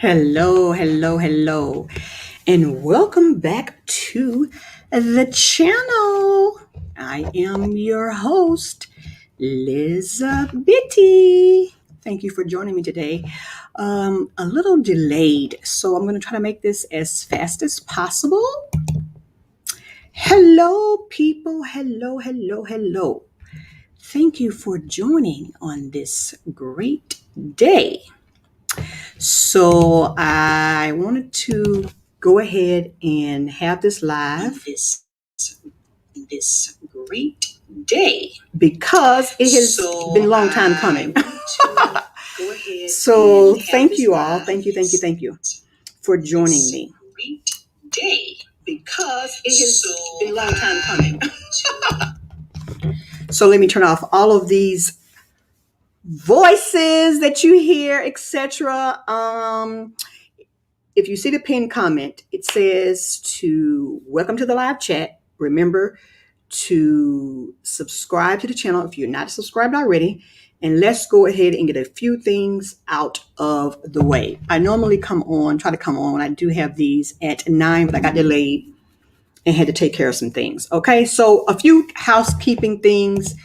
Hello, hello, hello, and welcome back to the channel. I am your host, Lizzabitty. Thank you for joining me today. A little delayed, so I'm going to try to make this as fast as possible. Hello, people. Hello, hello, hello. Thank you for joining on this great day. So I wanted to go ahead and have this live this great day because it has been a long time coming. So thank you all. Thank you for joining me. Great day because it has been a long time coming. So let me turn off all of these voices that you hear, etc. If you see the pinned comment, it says to welcome to the live chat. Remember to subscribe to the channel if you're not subscribed already. And let's go ahead and get a few things out of the way. I normally try to come on when I do have these at 9, but I got delayed and had to take care of some things. Okay, so a few housekeeping things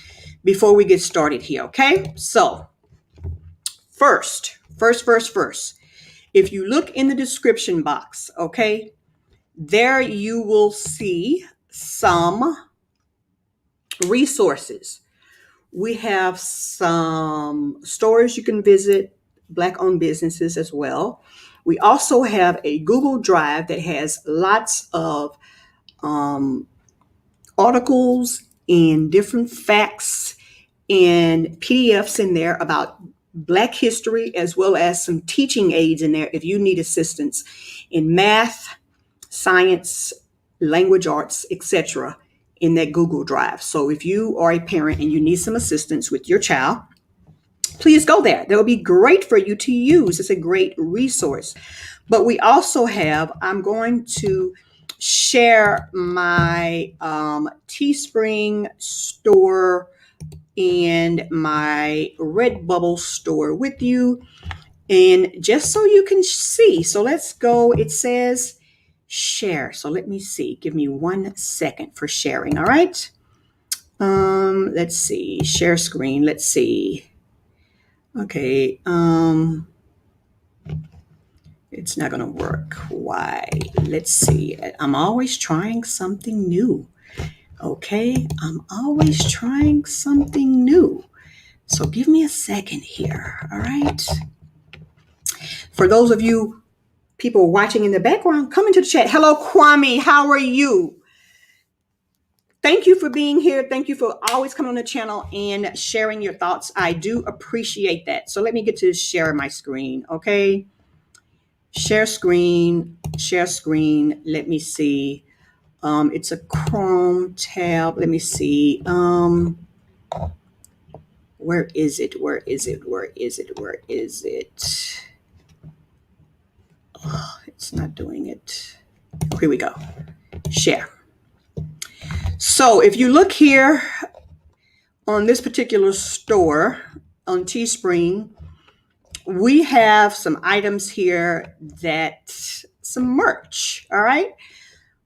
before we get started here. Okay, so first. If you look in the description box, okay, there you will see some resources. We have some stores you can visit, Black-owned businesses as well. We also have a Google Drive that has lots of articles and different facts and PDFs in there about Black history, as well as some teaching aids in there if you need assistance in math, science, language arts, etc. in that Google Drive. So if you are a parent and you need some assistance with your child, please go there. That would be great for you to use. It's a great resource. But we also have, I'm going to share my Teespring store and my Redbubble store with you, and just so you can see. So let's go. It says share. So let me see. Give me 1 second for sharing. All right. Let's see. Share screen. Let's see. Okay. It's not gonna work. Why? Let's see. I'm always trying something new. Okay, I'm always trying something new. So give me a second here, all right? For those of you people watching in the background, come into the chat. Hello, Kwame, how are you? Thank you for being here. Thank you for always coming on the channel and sharing your thoughts. I do appreciate that. So let me get to share my screen, okay? Share screen. Let me see. It's a Chrome tab. Let me see. Where is it? Oh, it's not doing it. Oh, here we go. Share. So if you look here on this particular store on Teespring, we have some items here some merch, all right?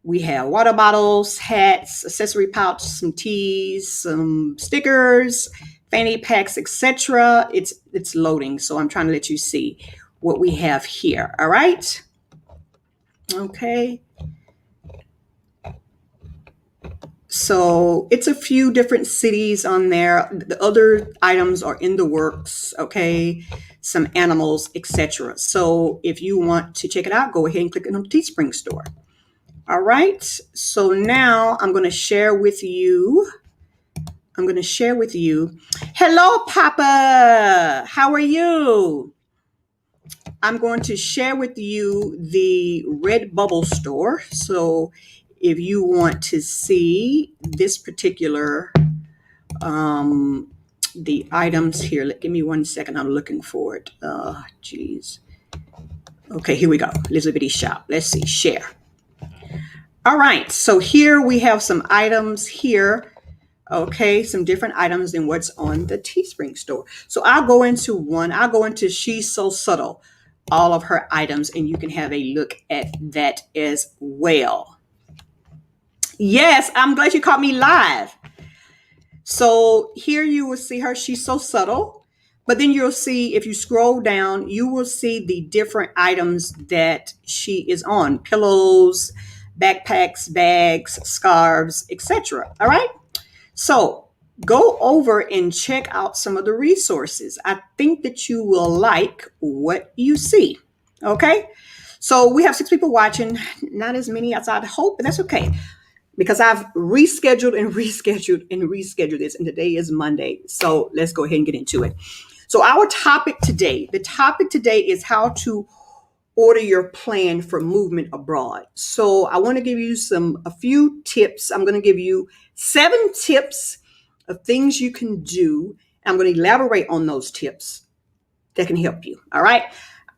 We have water bottles, hats, accessory pouch, some tees, some stickers, fanny packs, etc. It's loading, so I'm trying to let you see what we have here. All right. Okay. So it's a few different cities on there. The other items are in the works. Okay. Some animals, etc. So if you want to check it out, go ahead and click it on the Teespring store. All right, so now I'm going to share with you. Hello, Papa. How are you? I'm going to share with you the Redbubble store. So if you want to see this particular, the items here, give me 1 second. I'm looking for it. Geez. Okay, here we go. Lizzabitty shop. Let's see, share. All right, so here we have some items here. Okay, some different items than what's on the Teespring store. So I'll go into one. I'll go into She's So Subtle. all of her items, and you can have a look at that as well. Yes, I'm glad you caught me live. So here you will see her. She's so subtle. But then you'll see, if you scroll down, you will see the different items that she is on: pillows, backpacks, bags, scarves, etc. All right. So go over and check out some of the resources. I think that you will like what you see. Okay. So we have 6 people watching, not as many as I'd hope, but that's okay, because I've rescheduled and rescheduled and rescheduled this, and today is Monday. So let's go ahead and get into it. So our topic today, the topic today is how to order your plan for movement abroad. So I want to give you a few tips. I'm going to give you 7 tips of things you can do. I'm going to elaborate on those tips that can help you. All right.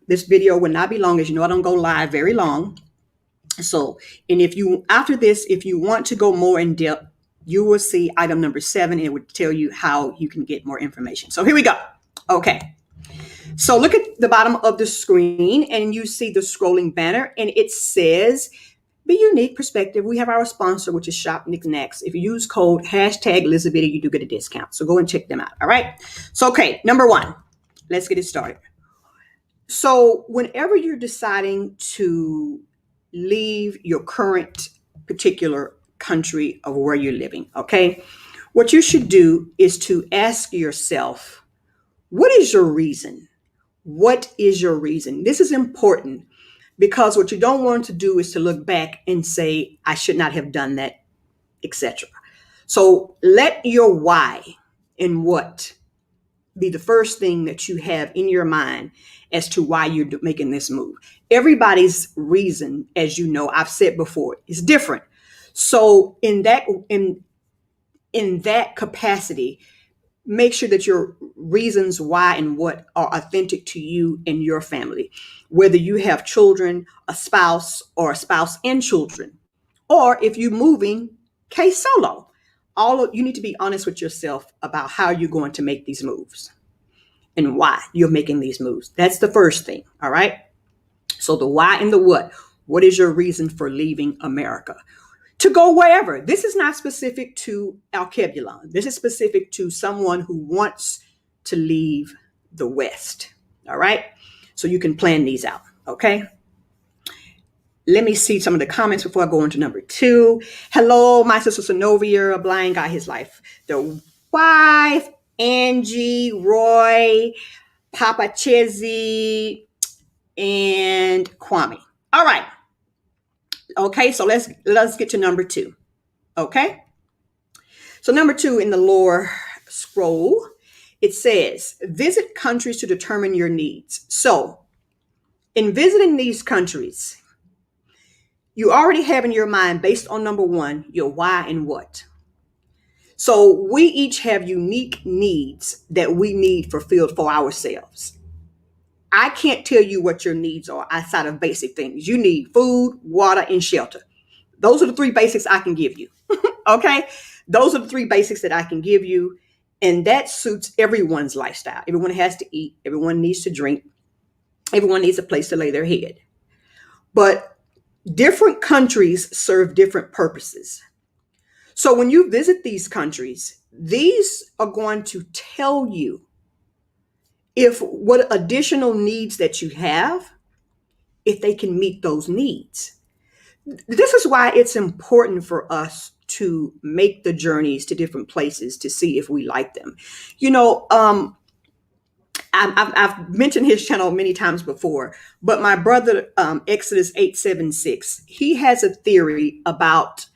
This video will not be long. As you know, I don't go live very long. So, and if you, after this, if you want to go more in depth, you will see item number 7. And it would tell you how you can get more information. So here we go. Okay. So look at the bottom of the screen and you see the scrolling banner, and it says, Be Unique Perspective. We have our sponsor, which is Shop Knickknacks. If you use code #Lizzabitty, you do get a discount. So go and check them out. All right. So, okay. Number 1, let's get it started. So whenever you're deciding to leave your current particular country of where you're living, okay, what you should do is to ask yourself, what is your reason? What is your reason? This is important, because what you don't want to do is to look back and say, I should not have done that, etc. So let your why and what be the first thing that you have in your mind as to why you're making this move. Everybody's reason, as you know, I've said before, is different. So in that capacity, make sure that your reasons why and what are authentic to you and your family, whether you have children, a spouse, or a spouse and children, or if you're moving solo. You need to be honest with yourself about how you're going to make these moves and why you're making these moves. That's the first thing. All right. So the why and the what. What is your reason for leaving America? To go wherever. This is not specific to Alkebulan. This is specific to someone who wants to leave the West. All right. So you can plan these out. Okay. Let me see some of the comments before I go into number 2. Hello, my sister Sonovia, a blind guy, his life. The wife, Angie, Roy, Papa Chezzy, and Kwame. All right. Okay, so let's get to number 2. Okay. So number 2 in the lower scroll, it says, visit countries to determine your needs. So in visiting these countries, you already have in your mind, based on number 1, your why and what. So we each have unique needs that we need fulfilled for ourselves. I can't tell you what your needs are outside of basic things. You need food, water, and shelter. Those are the 3 basics I can give you. Okay? Those are the 3 basics that I can give you. And that suits everyone's lifestyle. Everyone has to eat. Everyone needs to drink. Everyone needs a place to lay their head. But different countries serve different purposes. So when you visit these countries, these are going to tell you if what additional needs that you have, if they can meet those needs. This is why it's important for us to make the journeys to different places to see if we like them. You know, I've mentioned his channel many times before, but my brother, Exodus 876, he has a theory about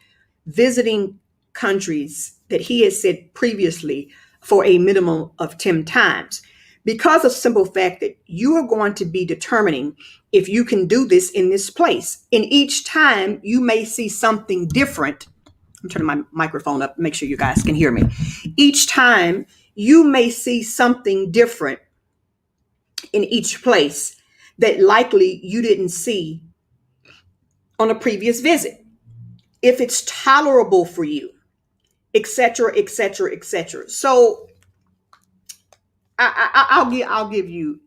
visiting countries that he has said previously for a minimum of 10 times, because of simple fact that you are going to be determining if you can do this in this place. And each time you may see something different. I'm turning my microphone up, make sure you guys can hear me. Each time you may see something different in each place that likely you didn't see on a previous visit. If it's tolerable for you, etc., etc., etc. So I'll give you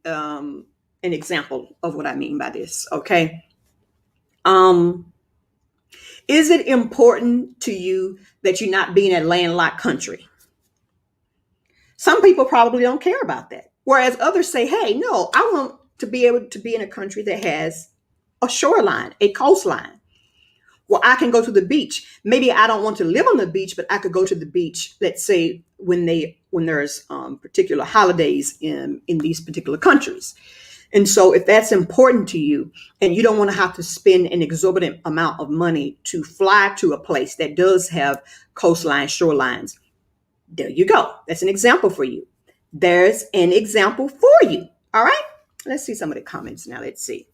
an example of what I mean by this. Okay. Um, is it important to you that you not be in a landlocked country? Some people probably don't care about that. Whereas others say, hey, no, I want to be able to be in a country that has a shoreline, a coastline. Well, I can go to the beach. Maybe I don't want to live on the beach, but I could go to the beach. Let's say when there's particular holidays in these particular countries. And so, if that's important to you, and you don't want to have to spend an exorbitant amount of money to fly to a place that does have coastline, shorelines, there you go. That's an example for you. There's an example for you. All right. Let's see some of the comments now. Let's see.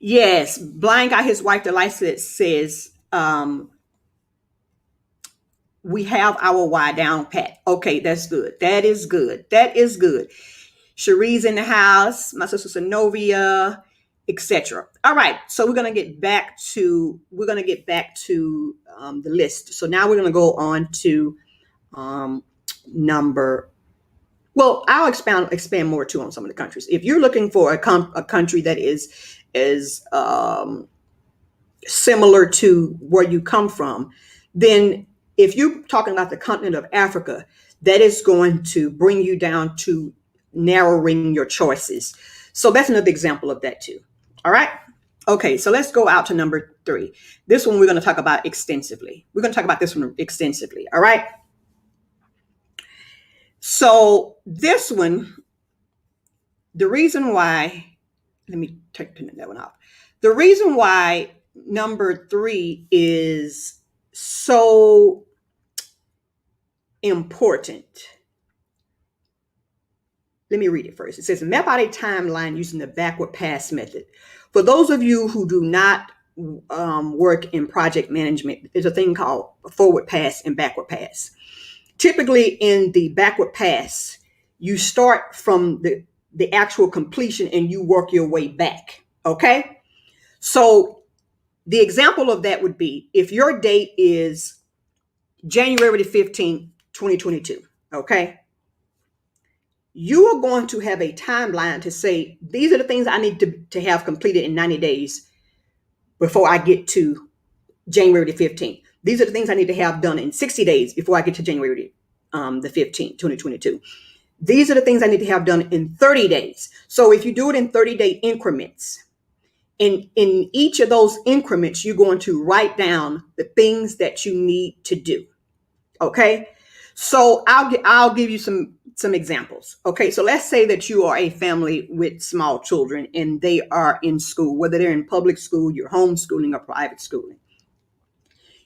Yes, Blind got his wife the license says, we have our why down pat. Okay, that's good. That is good. That is good. Cherie's in the house, my sister Sonovia, etc. All right, so we're gonna get back to the list. So now we're gonna go on to number. Well, I'll expand more too on some of the countries. If you're looking for a country that is similar to where you come from, then if you're talking about the continent of Africa, that is going to bring you down to narrowing your choices. So that's another example of that too. All right. Okay, so let's go out to number 3. This one we're going to talk about extensively. We're going to talk about this one extensively. All right. So this one, the reason why, let me take that one off. The reason why number 3 is so important. Let me read it first. It says, map out a timeline using the backward pass method. For those of you who do not work in project management, there's a thing called forward pass and backward pass. Typically in the backward pass, you start from the actual completion and you work your way back. Okay. So the example of that would be if your date is January the 15th, 2022. Okay. You are going to have a timeline to say, these are the things I need to have completed in 90 days before I get to January the 15th. These are the things I need to have done in 60 days before I get to January the 15th, 2022. These are the things I need to have done in 30 days. So if you do it in 30-day increments, in each of those increments, you're going to write down the things that you need to do. Okay. So I'll give you some examples. Okay. So let's say that you are a family with small children and they are in school, whether they're in public school, you're homeschooling, or private schooling.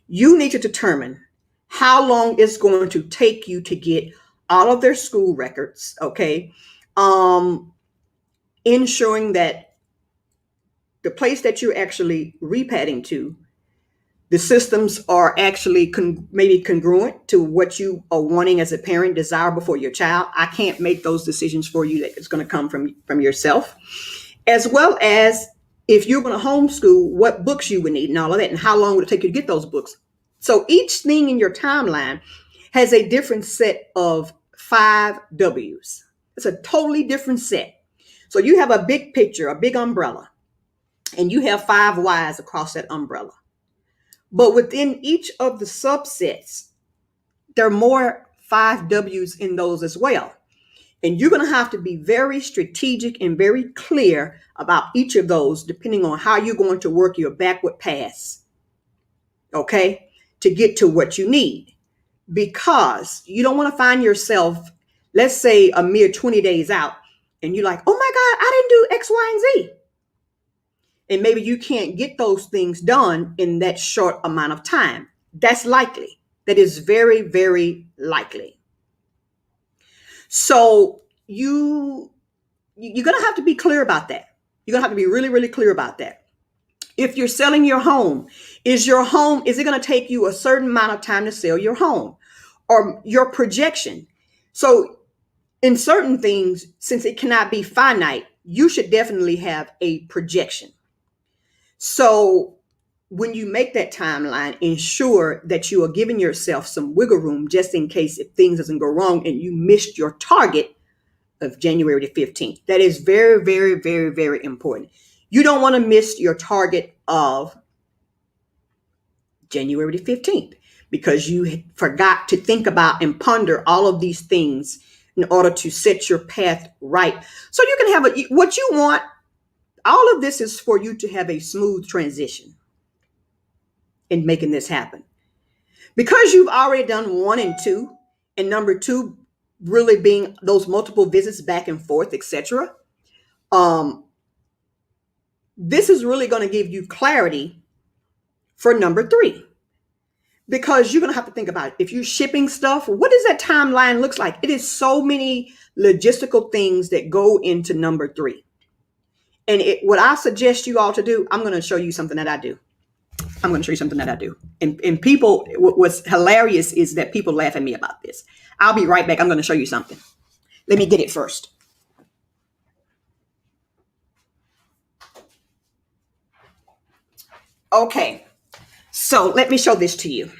You need to determine how long it's going to take you to get all of their school records. Okay. Ensuring that the place that you're actually repadding to, the systems are actually maybe congruent to what you are wanting as a parent, desirable for your child. I can't make those decisions for you. That it's going to come from yourself, as well as if you're going to homeschool, what books you would need and all of that, and how long would it take you to get those books. So each thing in your timeline has a different set of 5 W's. It's a totally different set. So you have a big picture, a big umbrella, and you have 5 Y's across that umbrella. But within each of the subsets, there are more 5 W's in those as well. And you're going to have to be very strategic and very clear about each of those, depending on how you're going to work your backward pass, okay, to get to what you need. Because you don't want to find yourself, let's say, a mere 20 days out, and you're like, oh my God, I didn't do X, Y, and Z. And maybe you can't get those things done in that short amount of time. That's likely. That is very, very likely. So you're going to have to be clear about that. You're going to have to be really, really clear about that. If you're selling your home, is it going to take you a certain amount of time to sell your home, or your projection? So in certain things, since it cannot be finite, you should definitely have a projection. So when you make that timeline, ensure that you are giving yourself some wiggle room just in case if things doesn't go wrong and you missed your target of January the 15th. That is very, very, very, very important. You don't want to miss your target of January the 15th because you forgot to think about and ponder all of these things in order to set your path right. So you can have what you want. All of this is for you to have a smooth transition in making this happen. Because you've already done 1 and 2, and number 2 really being those multiple visits back and forth, etc. This is really going to give you clarity for number 3. Because you're going to have to think about it. If you're shipping stuff, what does that timeline looks like? It is so many logistical things that go into number 3. And what I suggest you all to do, I'm going to show you something that I do. And people, what's hilarious is that people laugh at me about this. I'll be right back. I'm going to show you something. Let me get it first. Okay. So let me show this to you.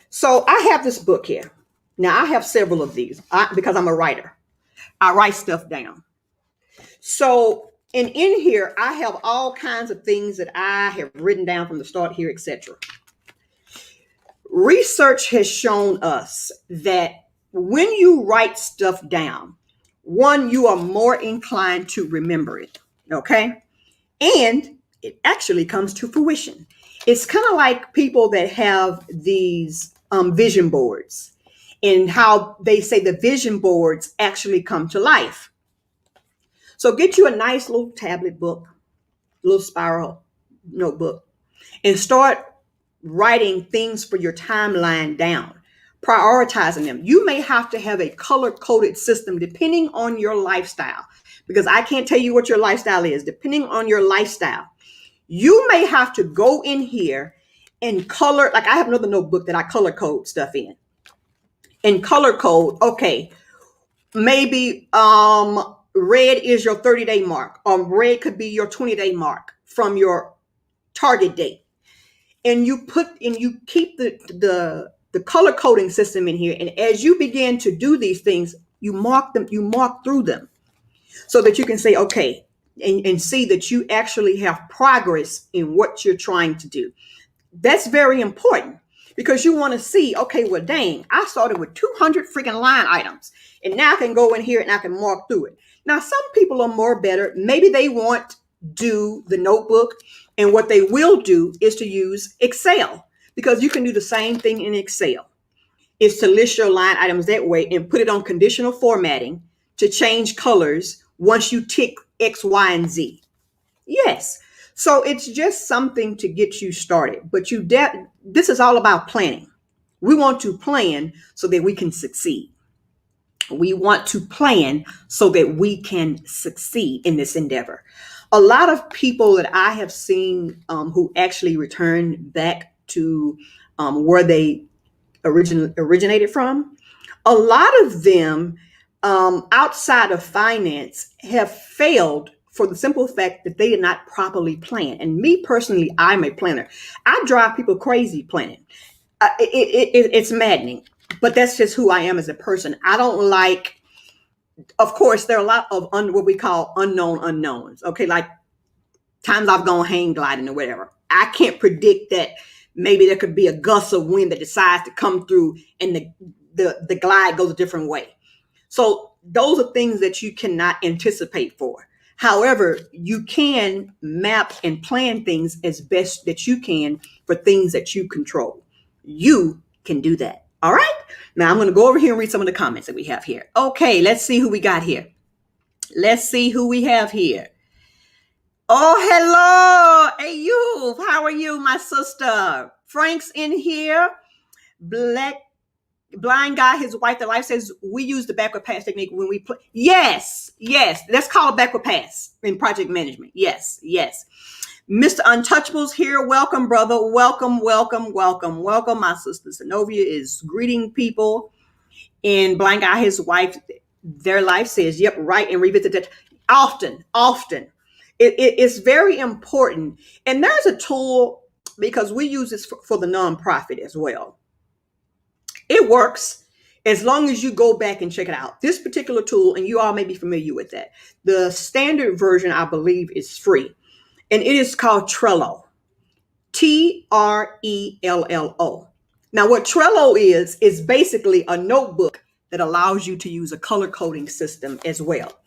So I have this book here. Now I have several of these because I'm a writer. I write stuff down. So, and in here, I have all kinds of things that I have written down from the start here, etc. Research has shown us that when you write stuff down, 1, you are more inclined to remember it. Okay. And it actually comes to fruition. It's kind of like people that have these vision boards and how they say the vision boards actually come to life. So get you a nice little tablet book, little spiral notebook, and start writing things for your timeline down, prioritizing them. You may have to have a color-coded system depending on your lifestyle, because I can't tell you what your lifestyle is. Depending on your lifestyle, you may have to go in here and color, like I have another notebook that I color code stuff in. And color code, okay, maybe red is your 30-day mark, or red could be your 20-day mark from your target date. And you keep the color coding system in here. And as you begin to do these things, you mark through them so that you can say, okay, and see that you actually have progress in what you're trying to do. That's very important. Because you want to see, okay, well, dang, I started with 200 freaking line items, and now I can go in here and I can mark through it. Now, some people are more better. Maybe they want do the notebook, and what they will do is to use Excel, because you can do the same thing in Excel. Is to list your line items that way and put it on conditional formatting to change colors once you tick X, Y, and Z. Yes. So it's just something to get you started. But this is all about planning. We want to plan so that we can succeed. We want to plan so that we can succeed in this endeavor. A lot of people that I have seen who actually return back to where they originated from, a lot of them outside of finance have failed for the simple fact that they did not properly plan. And me personally, I'm a planner. I drive people crazy planning. It's maddening, but that's just who I am as a person. I don't like, of course, there are a lot of what we call unknown unknowns. Okay, like times I've gone hang gliding or whatever. I can't predict that maybe there could be a gust of wind that decides to come through and the glide goes a different way. So those are things that you cannot anticipate for. However, you can map and plan things as best that you can for things that you control. You can do that. All right. Now I'm going to go over here and read some of the comments that we have here. Okay, let's see who we got here. Let's see who we have here. Oh, hello. Hey, you. How are you, my sister? Frank's in here. Blind guy, his wife, the life says we use the backward pass technique when we play. Yes. That's called backward pass in project management. Yes. Mr. Untouchables here. Welcome, brother. Welcome. My sister Zenovia is greeting people. And blind guy, his wife, their life says, yep, right. And revisit that often. It's very important. And there's a tool because we use this for the nonprofit as well. It works. as long as you go back and check it out. This particular tool, and you all may be familiar with that. The standard version, I believe, is free, and it is called Trello. Trello. Now, what Trello is basically a notebook that allows you to use a color coding system as well.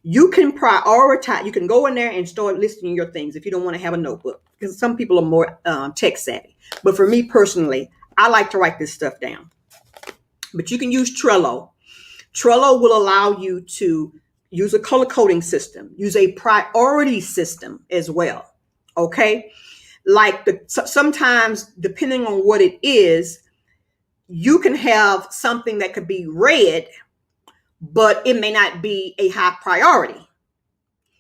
You can prioritize, you can go in there and start listing your things if you don't want to have a notebook, because some people are more tech savvy. But for me personally, I like to write this stuff down. But you can use Trello. Trello will allow you to use a color coding system, use a priority system as well. Okay. Like sometimes, depending on what it is, you can have something that could be red, but it may not be a high priority.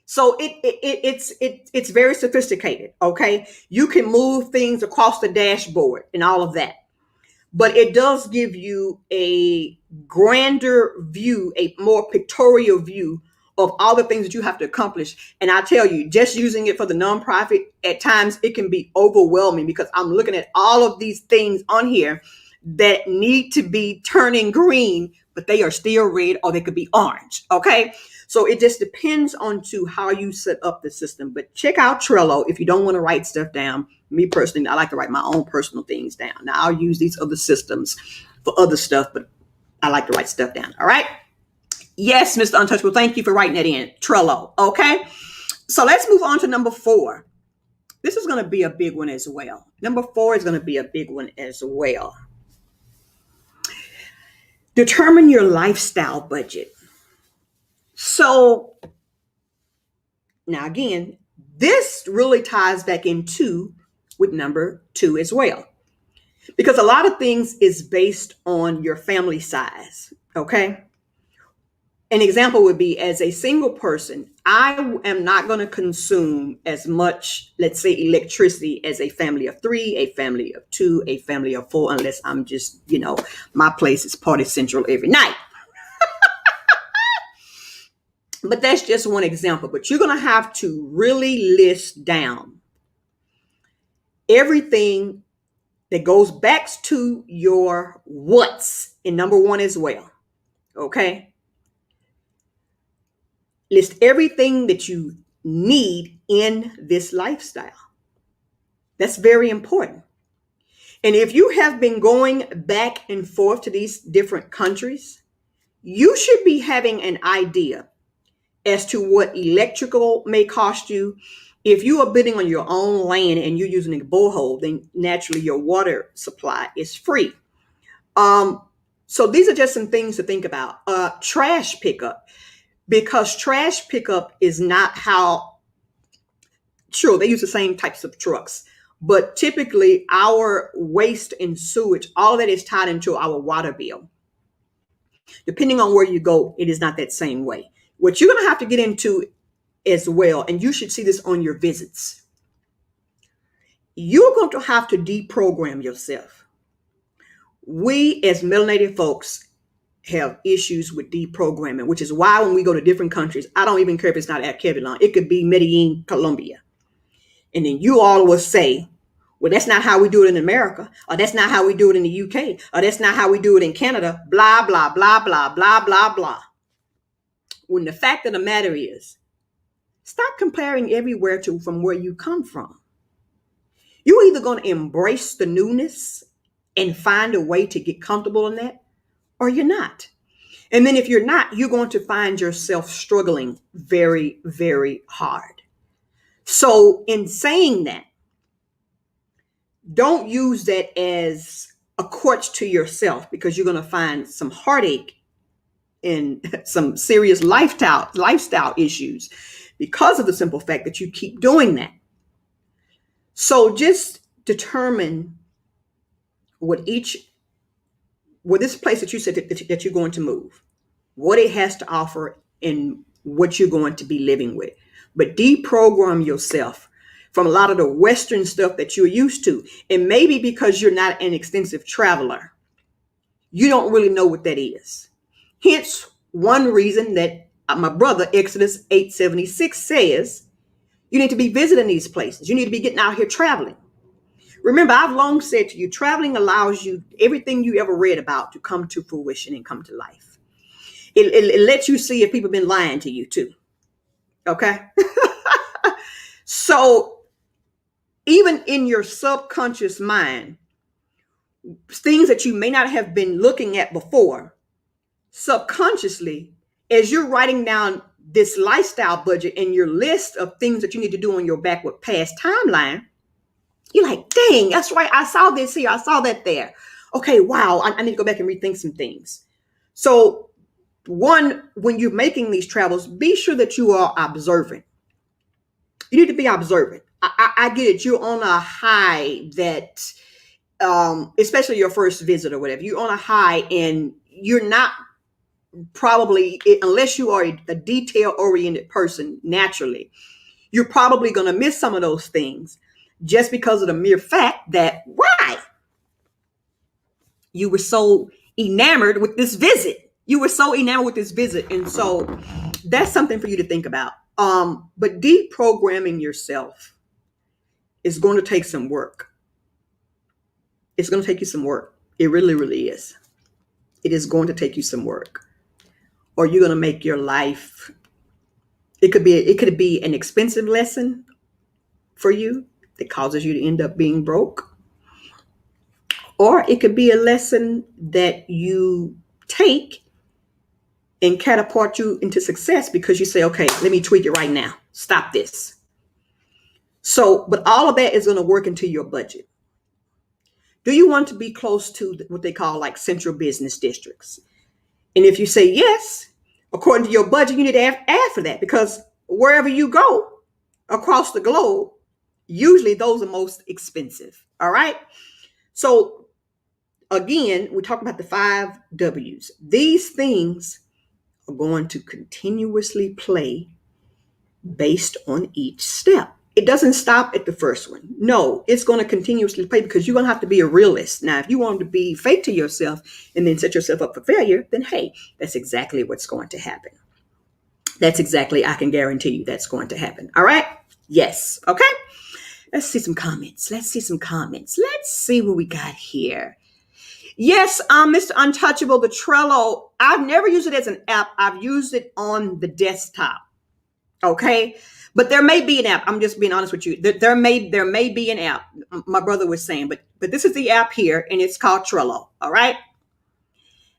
So it's very sophisticated. Okay. You can move things across the dashboard and all of that. But it does give you a grander view, a more pictorial view of all the things that you have to accomplish. And I tell you, just using it for the nonprofit, at times it can be overwhelming, because I'm looking at all of these things on here that need to be turning green, but they are still red, or they could be orange. Okay. So it just depends on to how you set up the system. But check out Trello if you don't want to write stuff down. Me personally, I like to write my own personal things down. Now, I'll use these other systems for other stuff, but I like to write stuff down. All right. Yes, Mr. Untouchable. Thank you for writing that in. Trello. Okay. So let's move on to number 4. This is going to be a big one as well. Number 4 is going to be a big one as well. Determine your lifestyle budget. So now again, this really ties back into with number 2 as well, because a lot of things is based on your family size. Okay. An example would be, as a single person, I am not going to consume as much, let's say, electricity as a family of 3, a family of 2, a family of 4, unless I'm just, my place is party central every night. But that's just one example. But you're going to have to really list down everything that goes back to your what's in number 1 as well. Okay. List everything that you need in this lifestyle. That's very important. And if you have been going back and forth to these different countries, you should be having an idea as to what electrical may cost you. If you are bidding on your own land and you're using a borehole, then naturally your water supply is free. So these are just some things to think about. Trash pickup, because trash pickup is not how, sure, they use the same types of trucks, but typically our waste and sewage, all of that is tied into our water bill. Depending on where you go, it is not that same way. What you're going to have to get into as well, and you should see this on your visits, you're going to have to deprogram yourself. We as melanated folks have issues with deprogramming, which is why when we go to different countries, I don't even care if it's not at Kevin. It could be Medellin, Colombia. And then you all will say, well, that's not how we do it in America, or that's not how we do it in the UK, or that's not how we do it in Canada, blah, blah, blah, blah, blah, blah, blah. When the fact of the matter is, stop comparing everywhere from where you come from. You're either going to embrace the newness and find a way to get comfortable in that, or you're not. And then if you're not, you're going to find yourself struggling very, very hard. So in saying that, don't use that as a crutch to yourself, because you're going to find some heartache and some serious lifestyle issues because of the simple fact that you keep doing that. So just determine what this place that you said that you're going to move, what it has to offer and what you're going to be living with. But deprogram yourself from a lot of the Western stuff that you're used to. And maybe because you're not an extensive traveler, you don't really know what that is. Hence, one reason that my brother, Exodus 8:76 says, you need to be visiting these places. You need to be getting out here traveling. Remember, I've long said to you, traveling allows you everything you ever read about to come to fruition and come to life. It lets you see if people have been lying to you too. Okay. So even in your subconscious mind, things that you may not have been looking at before, subconsciously, as you're writing down this lifestyle budget and your list of things that you need to do on your backward past timeline, you're like, dang, that's right. I saw this here. I saw that there. Okay, wow. I need to go back and rethink some things. So, one, when you're making these travels, be sure that you are observant. You need to be observant. I get it. You're on a high that, especially your first visit or whatever, you're on a high and you're not probably, unless you are a detail oriented person naturally, you're probably going to miss some of those things just because of the mere fact that why you were so enamored with this visit. You were so enamored with this visit. And so that's something for you to think about. But deprogramming yourself is going to take some work. It's going to take you some work. It really, really is. It is going to take you some work. Or you're going to make your life, it could be an expensive lesson for you that causes you to end up being broke. Or it could be a lesson that you take and catapult you into success because you say, okay, let me tweak it right now. Stop this. So, but all of that is going to work into your budget. Do you want to be close to what they call like central business districts? And if you say yes, according to your budget, you need to add for that because wherever you go across the globe, usually those are most expensive. All right. So again, we talk about the 5 W's. These things are going to continuously play based on each step. It doesn't stop at the first one. No, it's going to continuously play because you're going to have to be a realist. Now, if you want to be fake to yourself and then set yourself up for failure, then hey, that's exactly what's going to happen. That's exactly, I can guarantee you that's going to happen. All right? Yes. Okay. Let's see some comments. Let's see what we got here. Yes, Mr. Untouchable, the Trello. I've never used it as an app. I've used it on the desktop. Okay. But there may be an app. I'm just being honest with you. There may be an app. My brother was saying, but this is the app here, and it's called Trello. All right.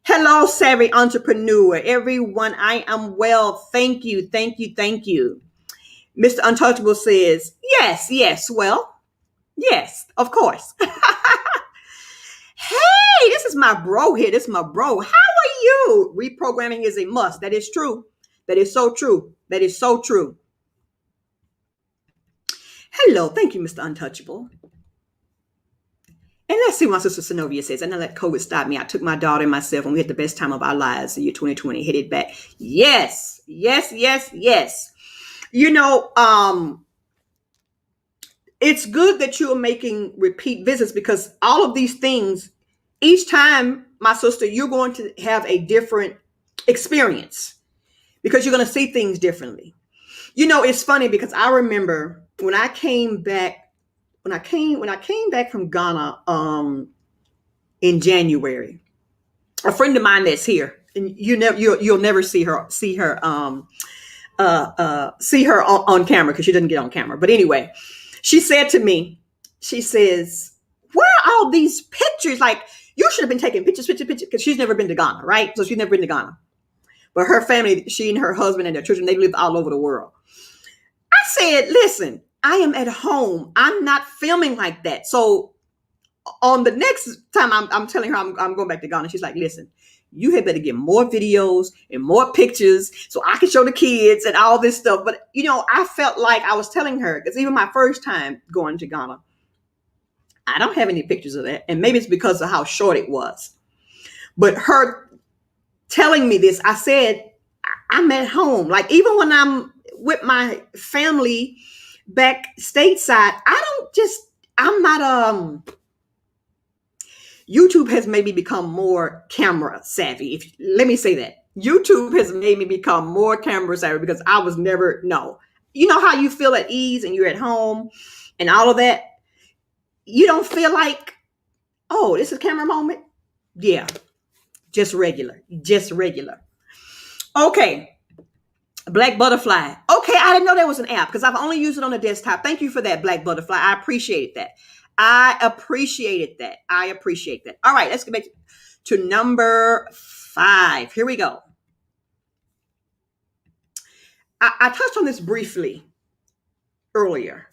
Hello, savvy entrepreneur, everyone. I am well. Thank you. Mr. Untouchable says, yes. Well, yes, of course. Hey, this is my bro here. This is my bro. How are you? Reprogramming is a must. That is true. That is so true. Hello. Thank you, Mr. Untouchable. And let's see what my sister Synovia says. I know that COVID stopped me. I took my daughter and myself, and we had the best time of our lives. The year 2020 headed back. Yes. You know, it's good that you are making repeat visits because all of these things, each time, my sister, you're going to have a different experience because you're going to see things differently. You know, it's funny because I remember when I came back from Ghana in January, a friend of mine that's here, and you'll never see her on camera because she doesn't get on camera. But anyway, she said to me, she says, "Where are all these pictures? Like you should have been taking pictures because she's never been to Ghana, right? So she's never been to Ghana, but her family, she and her husband and their children, they live all over the world." I said, "Listen, I am at home. I'm not filming like that." So on the next time I'm telling her I'm going back to Ghana, she's like, "Listen, you had better get more videos and more pictures so I can show the kids and all this stuff." But, you know, I felt like I was telling her, because even my first time going to Ghana, I don't have any pictures of that. And maybe it's because of how short it was. But her telling me this, I said, I'm at home. Like even when I'm with my family back stateside, I'm not, YouTube has made me become more camera savvy. Let me say that. YouTube has made me become more camera savvy because I was never, no. You know how you feel at ease and you're at home and all of that? You don't feel like, oh, this is camera moment? Yeah, just regular. Just regular. Okay. Black Butterfly. Okay, I didn't know there was an app because I've only used it on the desktop. Thank you for that, Black Butterfly. I appreciated that. I appreciated that. I appreciate that. All right, let's get back to number 5. Here we go. I touched on this briefly earlier.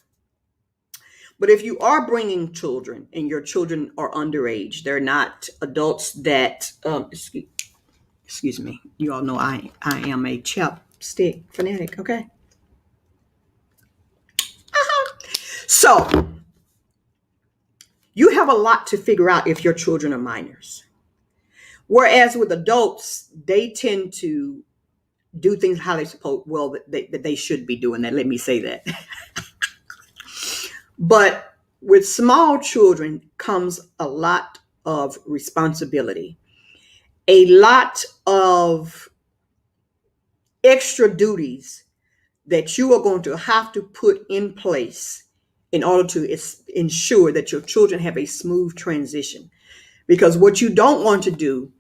But if you are bringing children and your children are underage, they're not adults that, excuse me, you all know I am a chapstick fanatic, okay? So you have a lot to figure out if your children are minors. Whereas with adults, they tend to do things how they suppose, well, that they should be doing that. Let me say that. But with small children comes a lot of responsibility, a lot of extra duties that you are going to have to put in place in order to ensure that your children have a smooth transition. Because what you don't want to do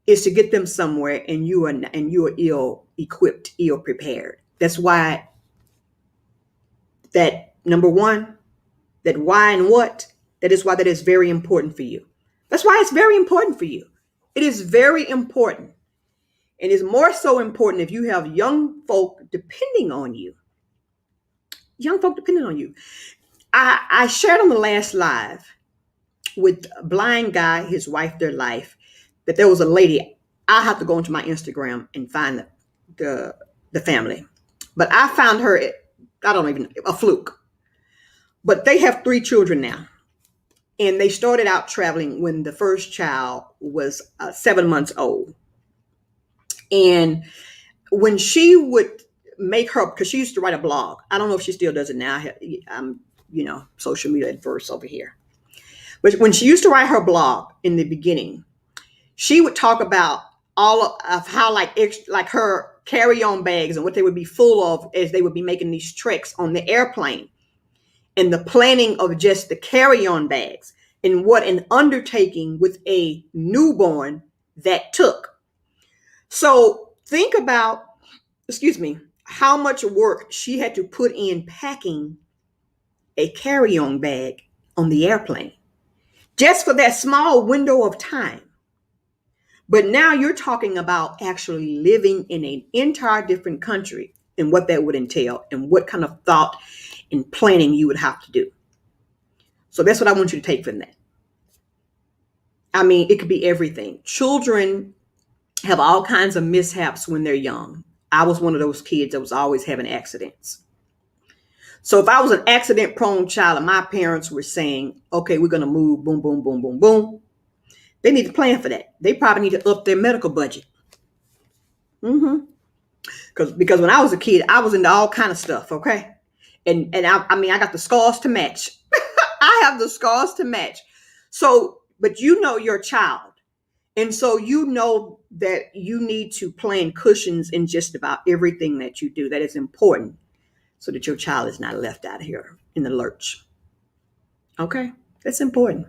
is to get them somewhere and you are ill equipped, ill prepared. That's why that number one, that why and what, that is why that is very important for you. That's why it's very important for you. It is very important. And it's more so important if you have young folk depending on you. Young folk depending on you. I shared on the last live with a blind guy, his wife, their life, that there was a lady. I have to go into my Instagram and find the family. But I found her, I don't even, a fluke. But they have 3 children now. And they started out traveling when the first child was 7 months old. And when she would make her, because she used to write a blog. I don't know if she still does it now. I'm, social media adverse over here. But when she used to write her blog in the beginning, she would talk about all of how like her carry-on bags and what they would be full of as they would be making these treks on the airplane, and the planning of just the carry-on bags and what an undertaking with a newborn that took. So think about, how much work she had to put in packing a carry-on bag on the airplane just for that small window of time. But now you're talking about actually living in an entire different country and what that would entail and what kind of thought and planning you would have to do. So that's what I want you to take from that. I mean, it could be everything. Children have all kinds of mishaps when they're young. I was one of those kids that was always having accidents. So if I was an accident prone child and my parents were saying, okay, we're going to move, boom, boom, boom, boom, boom, they need to plan for that. They probably need to up their medical budget. Because when I was a kid, I was into all kind of stuff, okay? And I got the scars to match. I have the scars to match. So, but you know your child. And so you know that you need to plan cushions in just about everything that you do. That is important so that your child is not left out here in the lurch. Okay? That's important.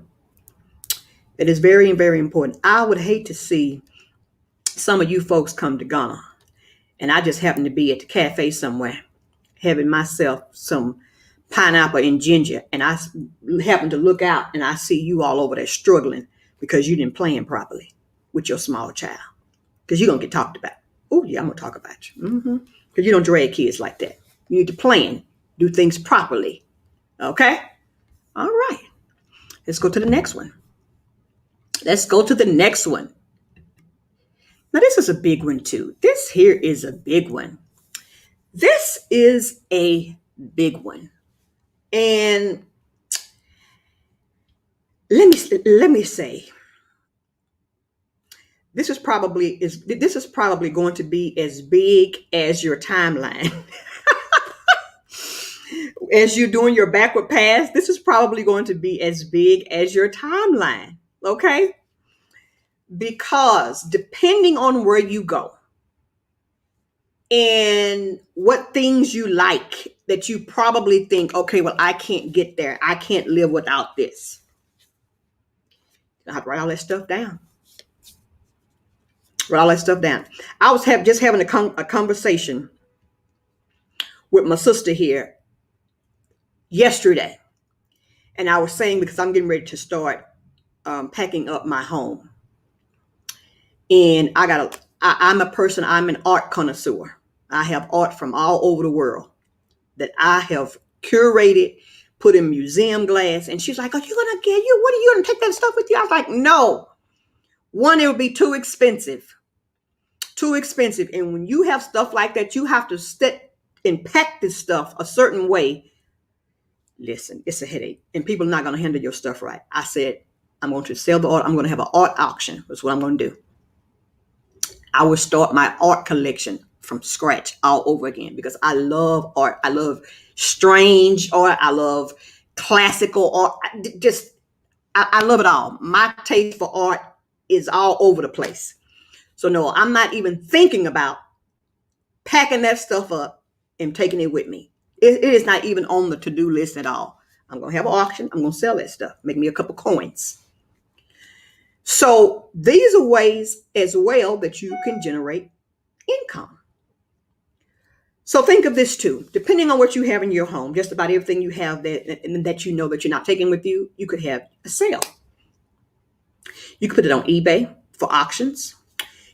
It is very, very important. I would hate to see some of you folks come to Ghana and I just happen to be at the cafe somewhere having myself some pineapple and ginger, and I happen to look out and I see you all over there struggling because you didn't plan properly with your small child. Because you're going to get talked about. Oh, yeah, I'm going to talk about you. Because you don't drag kids like that. You need to plan, do things properly. Okay? All right. Let's go to the next one. Now, this is a big one, too. This here is a big one. This is a big one. And let me say, this is probably going to be as big as your timeline. As you're doing your backward pass, this is probably going to be as big as your timeline. Okay? Because depending on where you go, and what things you like that you probably think, okay, well, I can't get there. I can't live without this. I have to write all that stuff down. Write all that stuff down. I was just having a conversation with my sister here yesterday. And I was saying, because I'm getting ready to start packing up my home. And I'm a person, I'm an art connoisseur. I have art from all over the world that I have curated, put in museum glass. And she's like, are you going to what are you going to take that stuff with you? I was like, no. One, it would be too expensive. Too expensive. And when you have stuff like that, you have to sit and pack this stuff a certain way. Listen, it's a headache. And people are not going to handle your stuff right. I said, I'm going to sell the art. I'm going to have an art auction. That's what I'm going to do. I will start my art collection from scratch all over again because I love art. I love strange art. I love classical art. I love it all. My taste for art is all over the place. So no, I'm not even thinking about packing that stuff up and taking it with me. It is not even on the to-do list at all. I'm going to have an auction. I'm going to sell that stuff. Make me a couple coins. So these are ways as well that you can generate income. So think of this too. Depending on what you have in your home, just about everything you have that you know that you're not taking with you, you could have a sale. You could put it on eBay for auctions.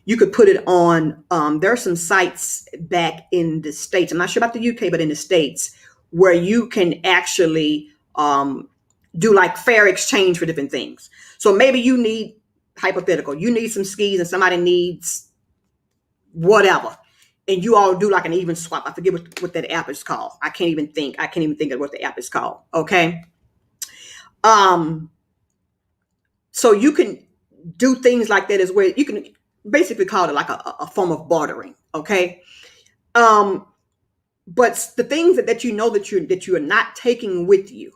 You could put it on, there are some sites back in the States, I'm not sure about the UK, but in the States, where you can actually do like fair exchange for different things. So maybe you need, hypothetical, you need some skis and somebody needs whatever. And you all do like an even swap. I forget what that app is called. I can't even think of what the app is called. Okay. So you can do things like that as well. You can basically call it like a form of bartering. Okay. But the things that you know that you are not taking with you,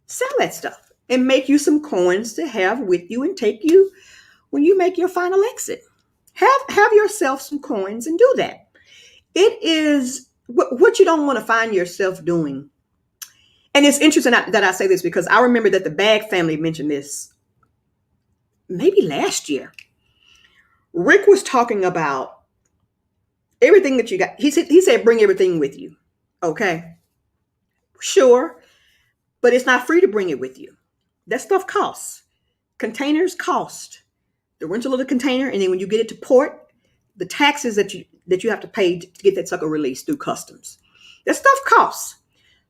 sell that stuff and make you some coins to have with you and take you when you make your final exit. Have yourself some coins and do that. It is what you don't want to find yourself doing. And it's interesting that I say this because I remember that the Bag family mentioned this maybe last year. Rick was talking about everything that you got. He said, bring everything with you. Okay. Sure. But it's not free to bring it with you. That stuff costs. Containers cost. The rental of the container. And then when you get it to port, the taxes that you have to pay to get that sucker released through customs. That stuff costs.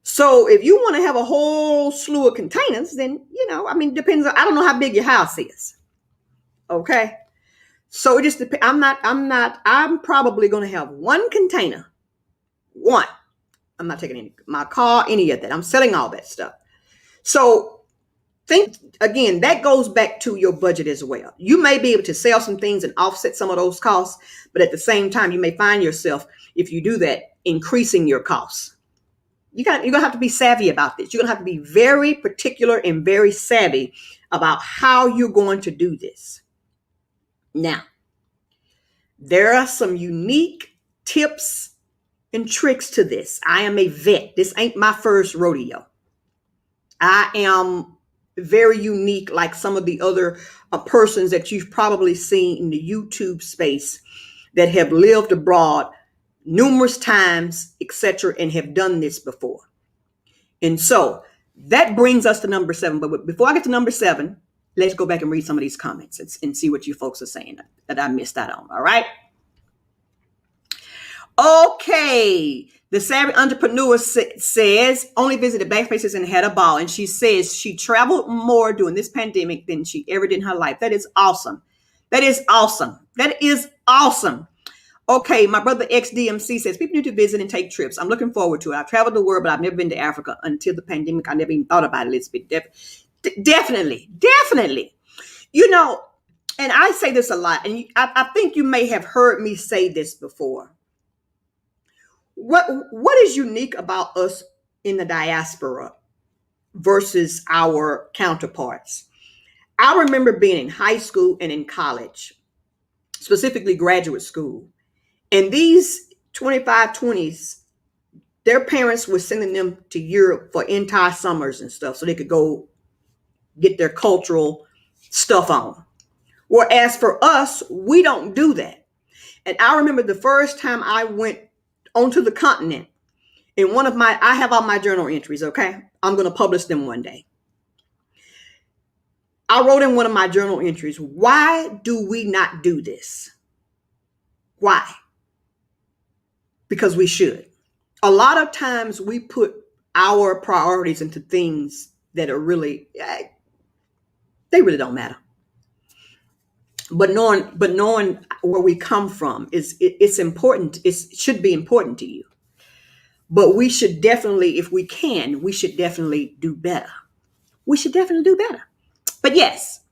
So if you want to have a whole slew of containers, then, it depends on, I don't know how big your house is. Okay. So it just depends. I'm probably going to have one container. One. I'm not taking my car, any of that. I'm selling all that stuff. So think again, that goes back to your budget as well. You may be able to sell some things and offset some of those costs, but at the same time, you may find yourself, if you do that, increasing your costs. You're going to have to be savvy about this. You're going to have to be very particular and very savvy about how you're going to do this. Now, there are some unique tips and tricks to this. I am a vet. This ain't my first rodeo. I am very unique, like some of the other persons that you've probably seen in the YouTube space that have lived abroad numerous times, etc., and have done this before. And so that brings us to number 7. But before I get to number 7, let's go back and read some of these comments and see what you folks are saying that I missed out on. All right. Okay. The Savvy Entrepreneur says only visited backspaces and had a ball. And she says she traveled more during this pandemic than she ever did in her life. That is awesome. That is awesome. That is awesome. Okay, my brother XDMC says people need to visit and take trips. I'm looking forward to it. I've traveled the world, but I've never been to Africa until the pandemic. I never even thought about it. Definitely. And I say this a lot, and I think you may have heard me say this before. What is unique about us in the diaspora versus our counterparts? I remember being in high school and in college, specifically graduate school. And these 25, 20s, their parents were sending them to Europe for entire summers and stuff so they could go get their cultural stuff on. Whereas for us, we don't do that. And I remember the first time I went onto the continent, in I have all my journal entries, okay? I'm going to publish them one day. I wrote in one of my journal entries, why do we not do this? Why? Because we should. A lot of times we put our priorities into things that are really, they really don't matter. But knowing where we come from it's important. It should be important to you. But we should definitely, if we can, we should definitely do better. We should definitely do better. But yes,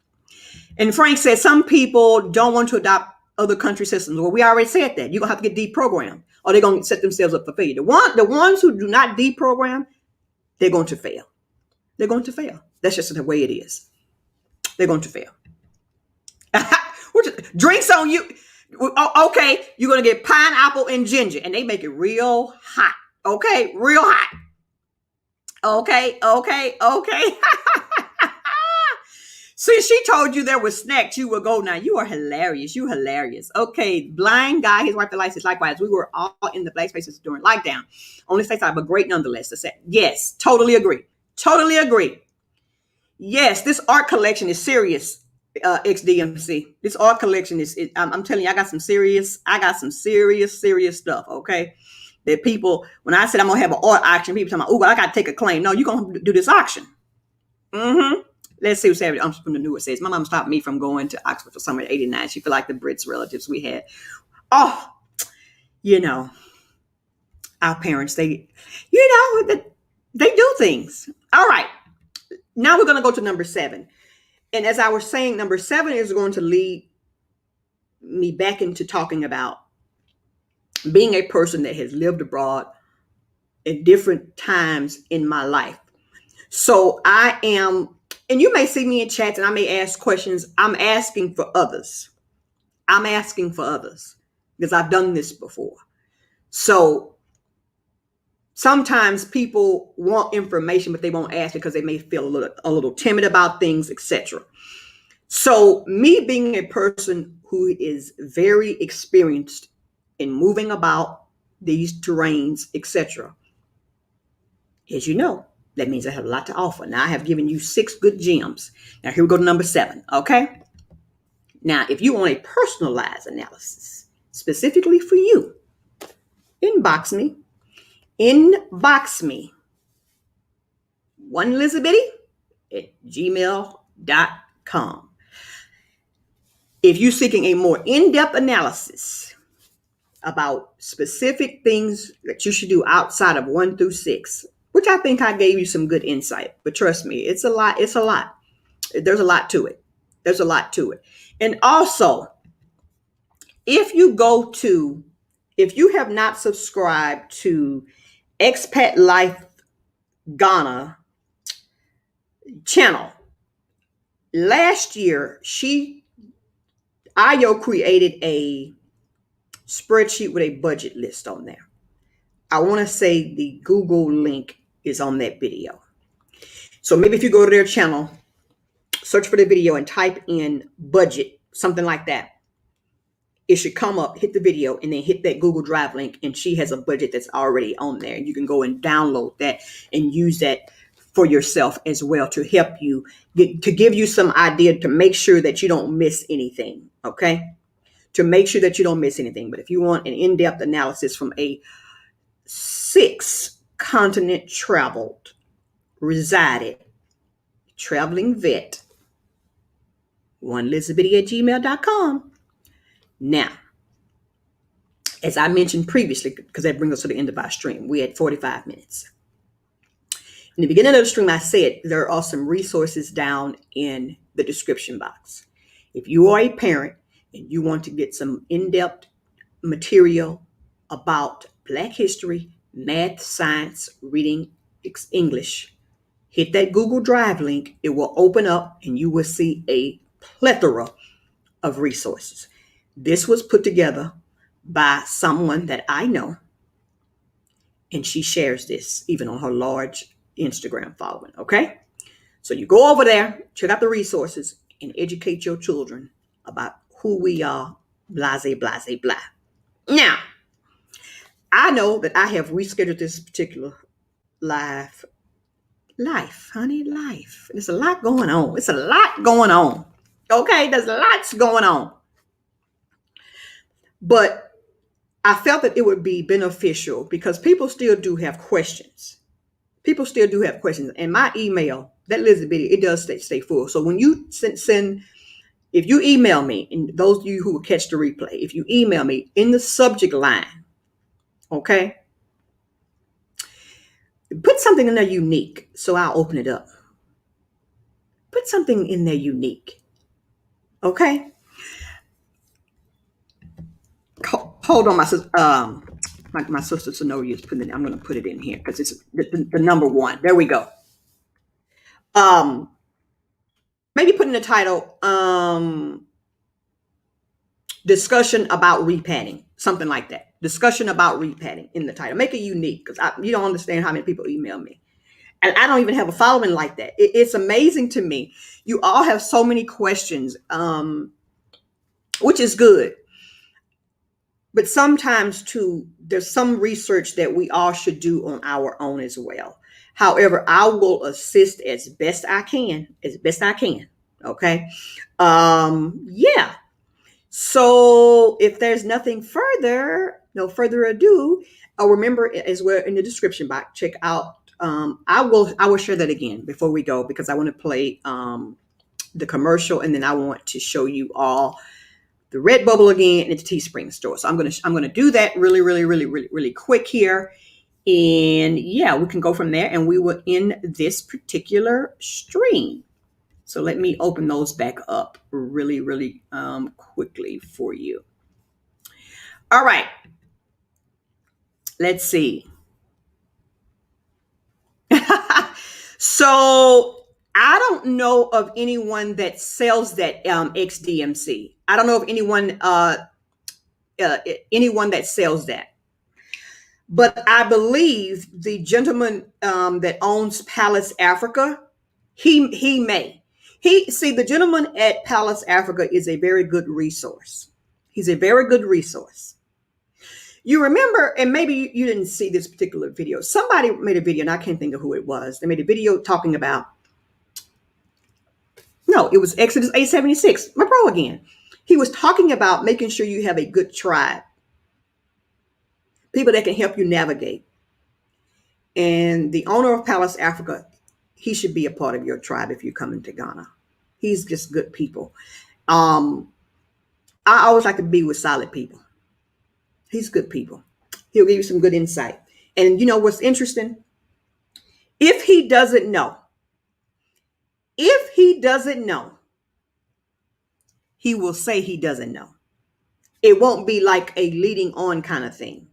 and Frank said some people don't want to adopt other country systems. Well, we already said that. You're going to have to get deprogrammed or they're going to set themselves up for failure. The ones who do not deprogram, they're going to fail. They're going to fail. That's just the way it is. They're going to fail. Drinks on you. Okay, you're going to get pineapple and ginger, and they make it real hot. Okay, real hot. Okay. See, she told you there were snacks. You will go now. You are hilarious. You hilarious. Okay, blind guy, his wife delights. Likewise, we were all in the black spaces during lockdown. Only states I, but great nonetheless. To say yes, totally agree. Totally agree. Yes, this art collection is serious. XDMC. This art collection I'm telling you, I got some serious stuff. Okay. That people, when I said I'm gonna have an art auction, people talking about, oh, I gotta take a claim. No, you're gonna do this auction. Let's see what's happening. I'm from the Newer says. My mom stopped me from going to Oxford for summer '89. She felt like the Brits relatives we had. Oh, our parents, they do things. All right. Now we're gonna go to number 7. And as I was saying, number 7 is going to lead me back into talking about being a person that has lived abroad at different times in my life. So I am, and you may see me in chats and I may ask questions. I'm asking for others. Because I've done this before. So sometimes people want information, but they won't ask because they may feel a little timid about things, etc. So me being a person who is very experienced in moving about these terrains, etc., as you know, that means I have a lot to offer. Now I have given you 6 good gems. Now here we go to number 7. Okay. Now, if you want a personalized analysis specifically for you, inbox me. One Lizzabitty at gmail.com. If you're seeking a more in-depth analysis about specific things that you should do outside of 1 through 6, which I think I gave you some good insight, but trust me, it's a lot. There's a lot to it. And also, if you have not subscribed to Expat Life Ghana channel, last year Ayo created a spreadsheet with a budget list on there. I want to say the Google link is on that video. So maybe if you go to their channel, search for the video and type in budget, something like that, it should come up, hit the video, and then hit that Google Drive link, and she has a budget that's already on there. You can go and download that and use that for yourself as well to help you to give you some idea to make sure that you don't miss anything. Okay. To make sure that you don't miss anything. But if you want an in-depth analysis from a 6 continent traveled, resided, traveling vet, one Lizzabitty at gmail.com. Now, as I mentioned previously, because that brings us to the end of our stream, we had 45 minutes. In the beginning of the stream, I said there are some resources down in the description box. If you are a parent and you want to get some in-depth material about Black history, math, science, reading, English, hit that Google Drive link. It will open up and you will see a plethora of resources. This was put together by someone that I know, and she shares this even on her large Instagram following. Okay, so you go over there, check out the resources, and educate your children about who we are. Blase, blase, blah. Now, I know that I have rescheduled this particular live life, honey, life. There's a lot going on. It's a lot going on. Okay, there's lots going on. But I felt that it would be beneficial because people still do have questions. People still do have questions. And my email, that Lizzabitty, it does stay full. So when you send, if you email me, and those of you who will catch the replay, if you email me in the subject line, okay, put something in there unique so I'll open it up. Put something in there unique. Okay? Hold on, my sister. My sister Sonoria is putting it. I'm going to put it in here because it's the number one. There we go. Maybe put in the title discussion about repadding, something like that. Discussion about repadding in the title. Make it unique because you don't understand how many people email me. And I don't even have a following like that. It's amazing to me. You all have so many questions, which is good. But sometimes, too, there's some research that we all should do on our own as well. However, I will assist as best I can, Okay. Yeah. So if there's nothing further, no further ado, remember as well in the description box, check out. I will share that again before we go because I want to play the commercial, and then I want to show you all the Redbubble again and the Teespring store. So I'm gonna do that really quick here, and yeah, we can go from there, and we will end this particular stream. So let me open those back up really quickly for you. All right, let's see. So I don't know of anyone that sells that XDMC. I don't know of anyone that sells that. But I believe the gentleman that owns Palace Africa, he may. The gentleman at Palace Africa is a very good resource. He's a very good resource. You remember, and maybe you didn't see this particular video. Somebody made a video, and I can't think of who it was. They made a video talking about, no, it was Exodus 876, my bro again. He was talking about making sure you have a good tribe. People that can help you navigate. And the owner of Palace Africa, he should be a part of your tribe if you come into Ghana. He's just good people. I always like to be with solid people. He's good people. He'll give you some good insight. And you know what's interesting? If he doesn't know, he will say he doesn't know. It won't be like a leading on kind of thing.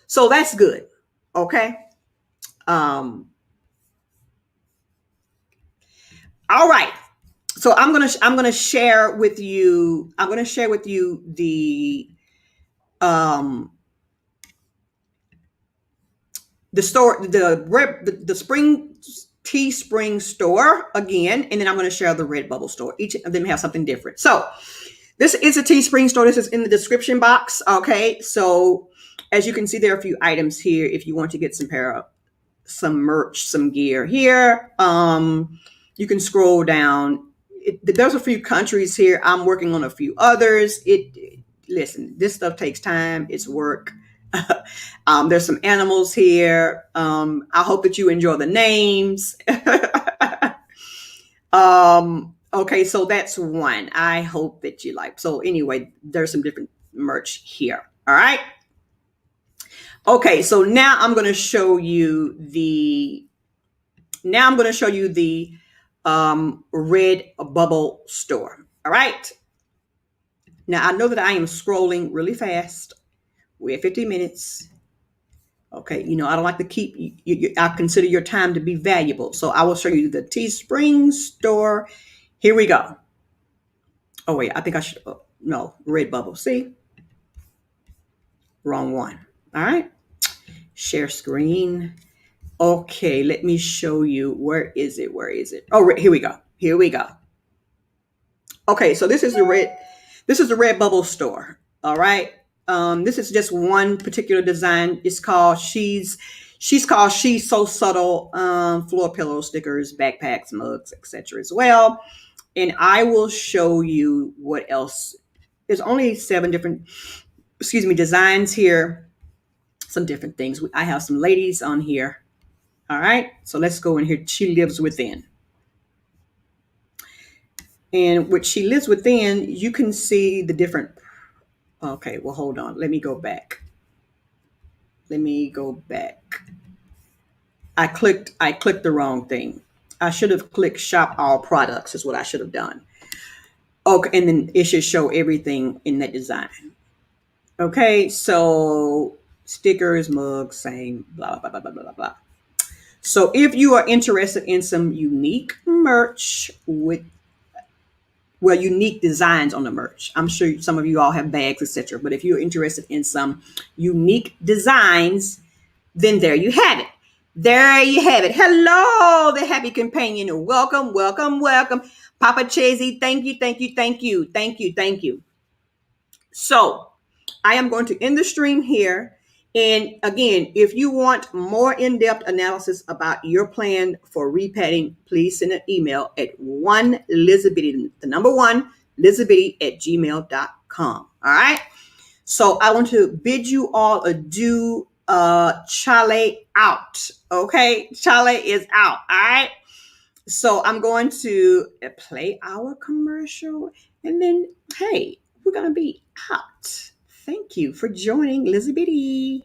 So that's good. Okay. All right. So I'm gonna share with you the store, the spring Teespring store again, and then I'm going to share the Redbubble store. Each of them have something different. So this is a Teespring store. This is in the description box. Okay, so as you can see, there are a few items here if you want to get some merch, some gear here. You can scroll down. There's a few countries here. I'm working on a few others. Listen, this stuff takes time. It's work. There's some animals here. I hope that you enjoy the names. Okay, so that's one. I hope that you like. So anyway, there's some different merch here. All right. Okay, so now I'm going to show you the Redbubble store. All right. Now I know that I am scrolling really fast. We're at 50 minutes. Okay, I don't like to keep you. I consider your time to be valuable. So I will show you the Teespring store. Here we go. Oh, wait, I think I should, no, Redbubble. See? Wrong one. All right. Share screen. Okay, let me show you. Where is it? Where is it? Oh, here we go. Here we go. Okay, so this is the red. This is the Redbubble store. All right. This is just one particular design. It's called She's called She's So Subtle. Floor pillow stickers, backpacks, mugs, etc. as well. And I will show you what else. There's only 7 different, designs here. Some different things. I have some ladies on here. All right. So let's go in here. She lives within. And what She lives within, you can see the different. Okay, well, hold on. Let me go back. I clicked the wrong thing. I should have clicked shop all products is what I should have done. Okay, and then it should show everything in that design. Okay, so stickers, mugs, same, blah, blah, blah, blah, blah, blah. So if you are interested in some unique merch with unique designs on the merch. I'm sure some of you all have bags, etc. But if you're interested in some unique designs, then there you have it. There you have it. Hello, the happy companion. Welcome, welcome, welcome. Papa Chasey, thank you, thank you, thank you, thank you, thank you. So I am going to end the stream here. And again, if you want more in-depth analysis about your plan for repadding, please send an email at Lizzabitty, the number 1, Lizzabitty@gmail.com. All right. So I want to bid you all adieu. Chale out. Okay. Chale is out. All right. So I'm going to play our commercial and then, hey, we're going to be out. Thank you for joining Lizzabitty.